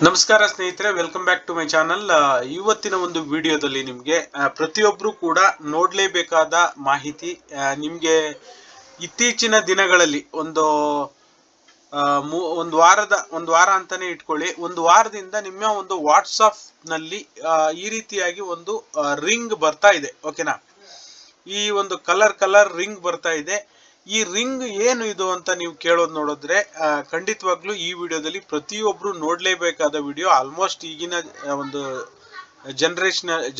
ನಮಸ್ಕಾರ ಸ್ನೇಹಿತರೆ, welcome back to my channel. ಇವತ್ತಿನ ಒಂದು ವಿಡಿಯೋದಲ್ಲಿ ನಿಮಗೆ ಪ್ರತಿಯೊಬ್ಬರು ಕೂಡ ನೋಡಲೇಬೇಕಾದ ಮಾಹಿತಿ. ನಿಮಗೆ ಇತ್ತೀಚಿನ ದಿನಗಳಲ್ಲಿ ಒಂದು ವಾರ ಅಂತಾನೆ ಇಟ್ಕೊಳ್ಳಿ. ಒಂದು ವಾರದಿಂದ ನಿಮ್ಮ ಒಂದು ವಾಟ್ಸಪ್ ನಲ್ಲಿ ಈ ರೀತಿಯಾಗಿ ಒಂದು ರಿಂಗ್ ಬರ್ತಾ ಇದೆ. ಓಕೆನಾ? ಈ ಒಂದು ಕಲರ್ ರಿಂಗ್ ಬರ್ತಾ ಇದೆ. ಈ ರಿಂಗ್ ಏನು ಇದು ಅಂತ ನೀವು ಕೇಳೋದು ನೋಡಿದ್ರೆ, ಖಂಡಿತವಾಗ್ಲೂ ಈ ವಿಡಿಯೋದಲ್ಲಿ ಪ್ರತಿಯೊಬ್ರು ನೋಡ್ಲೇಬೇಕಾದ ವಿಡಿಯೋ. ಆಲ್ಮೋಸ್ಟ್ ಈಗಿನ ಒಂದು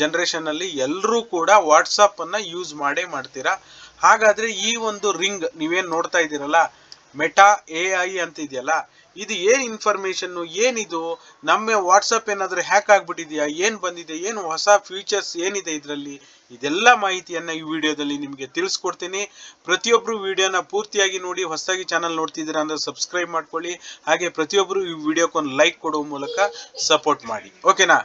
ಜನರೇಷನ್ ಅಲ್ಲಿ ಎಲ್ಲರೂ ಕೂಡ ವಾಟ್ಸಪ್ ಅನ್ನ ಯೂಸ್ ಮಾಡ್ತೀರಾ. ಹಾಗಾದ್ರೆ ಈ ಒಂದು ರಿಂಗ್ ನೀವೇನ್ ನೋಡ್ತಾ ಇದ್ದೀರಲ್ಲ, ಮೆಟಾ AI ಅಂತ ಇದೆಯಲ್ಲ, ಇದು ಏನ್ ಇನ್ಫಾರ್ಮೇಶನ್, ಏನಿದು? ನಮ್ಮ ವಾಟ್ಸಪ್ ಏನಾದ್ರೂ ಹ್ಯಾಕ್ ಆಗ್ಬಿಟ್ಟಿದ್ಯಾ? ಏನ್ ಬಂದಿದೆ? ಏನು ಹೊಸ ಫೀಚರ್ಸ್ ಏನಿದೆ ಇದರಲ್ಲಿ? ಇದೆಲ್ಲ ಮಾಹಿತಿಯನ್ನ ಈ ವಿಡಿಯೋದಲ್ಲಿ ನಿಮಗೆ ತಿಳಿಸ್ಕೊಡ್ತೀನಿ. ಪ್ರತಿಯೊಬ್ರು ವಿಡಿಯೋನ ಪೂರ್ತಿಯಾಗಿ ನೋಡಿ. ಹೊಸದಾಗಿ ಚಾನಲ್ ನೋಡ್ತಿದ್ದೀರಾ ಅಂದ್ರೆ ಸಬ್ಸ್ಕ್ರೈಬ್ ಮಾಡ್ಕೊಳ್ಳಿ. ಹಾಗೆ ಪ್ರತಿಯೊಬ್ರು ಈ ವಿಡಿಯೋಕ್ಕೊಂದು ಲೈಕ್ ಕೊಡುವ ಮೂಲಕ ಸಪೋರ್ಟ್ ಮಾಡಿ. ಓಕೆನಾ?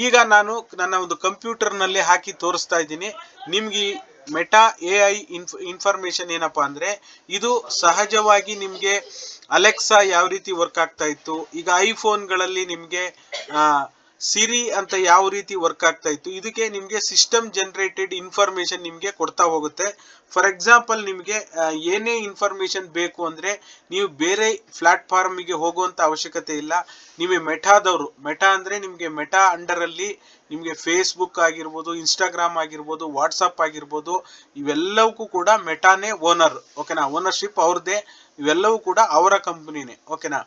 ಈಗ ನಾನು ನನ್ನ ಒಂದು ಕಂಪ್ಯೂಟರ್ ನಲ್ಲಿ ಹಾಕಿ ತೋರಿಸ್ತಾ ಇದ್ದೀನಿ ನಿಮ್ಗೆ. ಮೆಟಾ AI ಇನ್ಫಾರ್ಮೇಶನ್ ಏನಪ್ಪಾ ಅಂದ್ರೆ, ಇದು ಸಹಜವಾಗಿ ನಿಮ್ಗೆ ಅಲೆಕ್ಸಾ ಯಾವ ರೀತಿ ವರ್ಕ್ ಆಗ್ತಾ ಇತ್ತು, ಈಗ ಐಫೋನ್ಗಳಲ್ಲಿ ನಿಮ್ಗೆ ಸಿರಿ ಅಂತ ಯಾವ ರೀತಿ ವರ್ಕ್ ಆಗ್ತಾ ಇತ್ತು, ಇದಕ್ಕೆ ನಿಮ್ಗೆ ಸಿಸ್ಟಮ್ ಜನರೇಟೆಡ್ ಇನ್ಫಾರ್ಮೇಶನ್ ನಿಮ್ಗೆ ಕೊಡ್ತಾ ಹೋಗುತ್ತೆ. ಫಾರ್ ಎಕ್ಸಾಂಪಲ್, ನಿಮ್ಗೆ ಏನೇ ಇನ್ಫಾರ್ಮೇಶನ್ ಬೇಕು ಅಂದ್ರೆ ನೀವು ಬೇರೆ ಪ್ಲಾಟ್ಫಾರ್ಮ್ಗೆ ಹೋಗುವಂತ ಅವಶ್ಯಕತೆ ಇಲ್ಲ. ನಿಮಗೆ ಮೆಟಾ ಅಂದ್ರೆ ನಿಮ್ಗೆ ಮೆಟಾ ಅಂಡರ್ ಅಲ್ಲಿ ನಿಮ್ಗೆ ಫೇಸ್ಬುಕ್ ಆಗಿರ್ಬೋದು, ಇನ್ಸ್ಟಾಗ್ರಾಮ್ ಆಗಿರ್ಬೋದು, ವಾಟ್ಸಪ್ ಆಗಿರ್ಬೋದು, ಇವೆಲ್ಲವಕ್ಕೂ ಕೂಡ ಮೆಟಾನೇ ಓನರ್. ಓಕೆನಾ? ಓನರ್ಶಿಪ್ ಅವ್ರದ್ದೇ. ಇವೆಲ್ಲವೂ ಕೂಡ ಅವರ ಕಂಪನಿನೇ. ಓಕೆನಾ?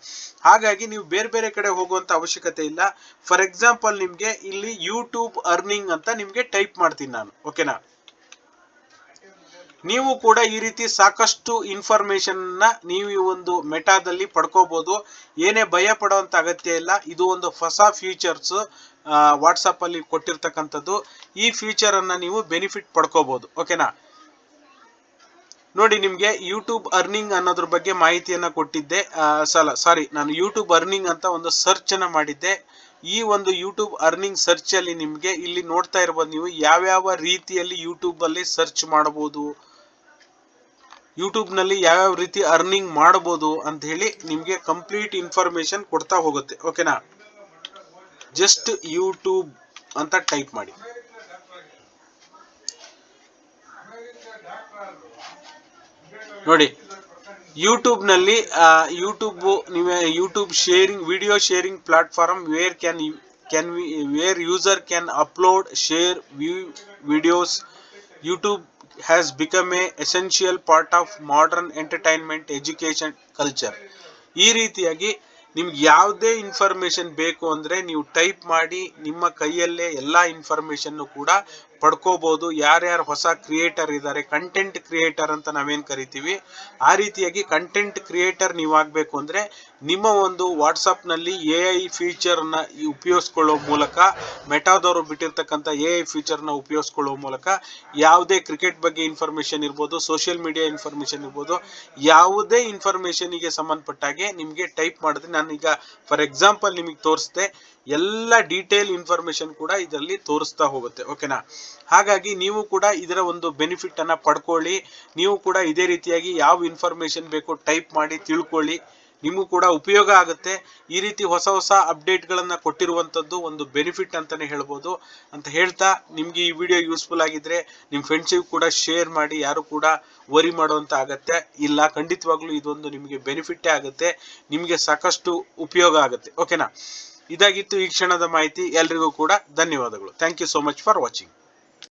ಹಾಗಾಗಿ ನೀವು ಬೇರೆ ಬೇರೆ ಕಡೆ ಹೋಗುವಂತ ಅವಶ್ಯಕತೆ ಇಲ್ಲ. ಫಾರ್ ಎಕ್ಸಾಂಪಲ್, ನಿಮ್ಗೆ ಇಲ್ಲಿ ಯೂಟ್ಯೂಬ್ ಅರ್ನಿಂಗ್ ಅಂತ ನಿಮ್ಗೆ ಟೈಪ್ ಮಾಡ್ತೀನಿ ನಾನು. ಓಕೆನಾ? ನೀವು ಕೂಡ ಈ ರೀತಿ ಸಾಕಷ್ಟು ಇನ್ಫಾರ್ಮೇಶನ್ ನೀವು ಈ ಒಂದು ಮೆಟಾದಲ್ಲಿ ಪಡ್ಕೋಬಹುದು. ಏನೇ ಭಯ ಪಡುವಂತ ಅಗತ್ಯ ಇಲ್ಲ. ಇದು ಒಂದು ಹೊಸ ಫೀಚರ್ಸ್ ವಾಟ್ಸಪ್ ಅಲ್ಲಿ ಕೊಟ್ಟಿರ್ತಕ್ಕಂಥದ್ದು. ಈ ಫೀಚರ್ ಅನ್ನ ನೀವು ಬೆನಿಫಿಟ್ ಪಡ್ಕೋಬಹುದು. ಓಕೆನಾ? ನೋಡಿ, ನಿಮ್ಗೆ ಯೂಟ್ಯೂಬ್ ಅರ್ನಿಂಗ್ ಅನ್ನೋದ್ರ ಬಗ್ಗೆ ಮಾಹಿತಿಯನ್ನ ಕೊಟ್ಟಿದ್ದೆ. ನಾನು ಯೂಟ್ಯೂಬ್ ಅರ್ನಿಂಗ್ ಅಂತ ಒಂದು ಸರ್ಚ್ ಅನ್ನ ಮಾಡಿದ್ದೆ. ಈ ಒಂದು ಯೂಟ್ಯೂಬ್ ಅರ್ನಿಂಗ್ ಸರ್ಚ್ ಅಲ್ಲಿ ನಿಮ್ಗೆ ಇಲ್ಲಿ ನೋಡ್ತಾ ಇರಬಹುದು ನೀವು ಯಾವ್ಯಾವ ರೀತಿಯಲ್ಲಿ ಯೂಟ್ಯೂಬ್ ಅಲ್ಲಿ ಸರ್ಚ್ ಮಾಡಬಹುದು, ಯೂಟ್ಯೂಬ್ ನಲ್ಲಿ ಯಾವ್ಯಾವ ರೀತಿ ಅರ್ನಿಂಗ್ ಮಾಡಬಹುದು ಅಂತ ಹೇಳಿ ನಿಮ್ಗೆ ಕಂಪ್ಲೀಟ್ ಇನ್ಫಾರ್ಮೇಶನ್ ಕೊಡ್ತಾ ಹೋಗುತ್ತೆ. ಓಕೆನಾ? ಜಸ್ಟ್ ಯೂಟ್ಯೂಬ್ ಅಂತ ಟೈಪ್ ಮಾಡಿ. ನೋಡಿ, ಯೂಟ್ಯೂಬ್ ನಲ್ಲಿ YouTube sharing, video sharing platform where user can upload, share, view videos. YouTube has become a essential part of modern entertainment, education, culture. ಈ ರೀತಿಯಾಗಿ ನಿಮ್ಗೆ ಯಾವುದೇ ಇನ್ಫಾರ್ಮೇಶನ್ ಬೇಕು ಅಂದ್ರೆ ನೀವು ಟೈಪ್ ಮಾಡಿ, ನಿಮ್ಮ ಕೈಯಲ್ಲೇ ಎಲ್ಲಾ ಇನ್ಫಾರ್ಮೇಶನ್ ಕೂಡ ಪಡ್ಕೋಬಹುದು. ಯಾರ್ಯಾರು ಹೊಸ ಕ್ರಿಯೇಟರ್ ಇದ್ದಾರೆ, ಕಂಟೆಂಟ್ ಕ್ರಿಯೇಟರ್ ಅಂತ ನಾವೇನ್ ಕರಿತೀವಿ, ಆ ರೀತಿಯಾಗಿ ಕಂಟೆಂಟ್ ಕ್ರಿಯೇಟರ್ ನೀವು ಆಗ್ಬೇಕು ಅಂದ್ರೆ ನಿಮ್ಮ ಒಂದು ವಾಟ್ಸಪ್ ನಲ್ಲಿ AI ಫೀಚರ್ ನ ಉಪಯೋಗಿಸ್ಕೊಳ್ಳೋ ಮೂಲಕ, ಮೆಟಾದವರು ಬಿಟ್ಟಿರ್ತಕ್ಕಂಥ AI ಫೀಚರ್ ನ ಉಪಯೋಗಿಸ್ಕೊಳ್ಳೋ ಮೂಲಕ ಯಾವುದೇ ಕ್ರಿಕೆಟ್ ಬಗ್ಗೆ ಇನ್ಫಾರ್ಮೇಶನ್ ಇರ್ಬೋದು, ಸೋಷಿಯಲ್ ಮೀಡಿಯಾ ಇನ್ಫಾರ್ಮೇಶನ್ ಇರ್ಬೋದು, ಯಾವುದೇ ಇನ್ಫಾರ್ಮೇಶನ್ ಗೆ ಸಂಬಂಧಪಟ್ಟಾಗೆ ನಿಮ್ಗೆ ಟೈಪ್ ಮಾಡಿದ್ರೆ, ನಾನೀಗ ಫಾರ್ ಎಕ್ಸಾಂಪಲ್ ನಿಮಗೆ ತೋರಿಸ್ದೆ, ಎಲ್ಲ ಡೀಟೇಲ್ ಇನ್ಫಾರ್ಮೇಶನ್ ಕೂಡ ಇದರಲ್ಲಿ ತೋರಿಸ್ತಾ ಹೋಗುತ್ತೆ. ಓಕೆನಾ? ಹಾಗಾಗಿ ನೀವು ಕೂಡ ಇದರ ಒಂದು ಬೆನಿಫಿಟ್ ಅನ್ನ ಪಡ್ಕೊಳ್ಳಿ. ನೀವು ಕೂಡ ಇದೇ ರೀತಿಯಾಗಿ ಯಾವ ಇನ್ಫಾರ್ಮೇಶನ್ ಬೇಕು ಟೈಪ್ ಮಾಡಿ ತಿಳ್ಕೊಳ್ಳಿ. ನಿಮಗೂ ಕೂಡ ಉಪಯೋಗ ಆಗುತ್ತೆ. ಈ ರೀತಿ ಹೊಸ ಹೊಸ ಅಪ್ಡೇಟ್ ಗಳನ್ನ ಕೊಟ್ಟಿರುವಂತದ್ದು ಒಂದು ಬೆನಿಫಿಟ್ ಅಂತಾನೆ ಹೇಳ್ಬೋದು. ಅಂತ ಹೇಳ್ತಾ, ನಿಮ್ಗೆ ಈ ವಿಡಿಯೋ ಯೂಸ್ಫುಲ್ ಆಗಿದ್ರೆ ನಿಮ್ ಫ್ರೆಂಡ್ಸಿಗೂ ಕೂಡ ಶೇರ್ ಮಾಡಿ. ಯಾರು ಕೂಡ ವರಿ ಮಾಡುವಂತ ಅಗತ್ಯ ಇಲ್ಲ. ಖಂಡಿತವಾಗ್ಲೂ ಇದೊಂದು ನಿಮಗೆ ಬೆನಿಫಿಟ್ ಆಗುತ್ತೆ, ನಿಮ್ಗೆ ಸಾಕಷ್ಟು ಉಪಯೋಗ ಆಗುತ್ತೆ. ಓಕೆನಾ? ಇದಾಗಿತ್ತು ಈ ಕ್ಷಣದ ಮಾಹಿತಿ. ಎಲ್ರಿಗೂ ಕೂಡ ಧನ್ಯವಾದಗಳು. Thank you so much for watching.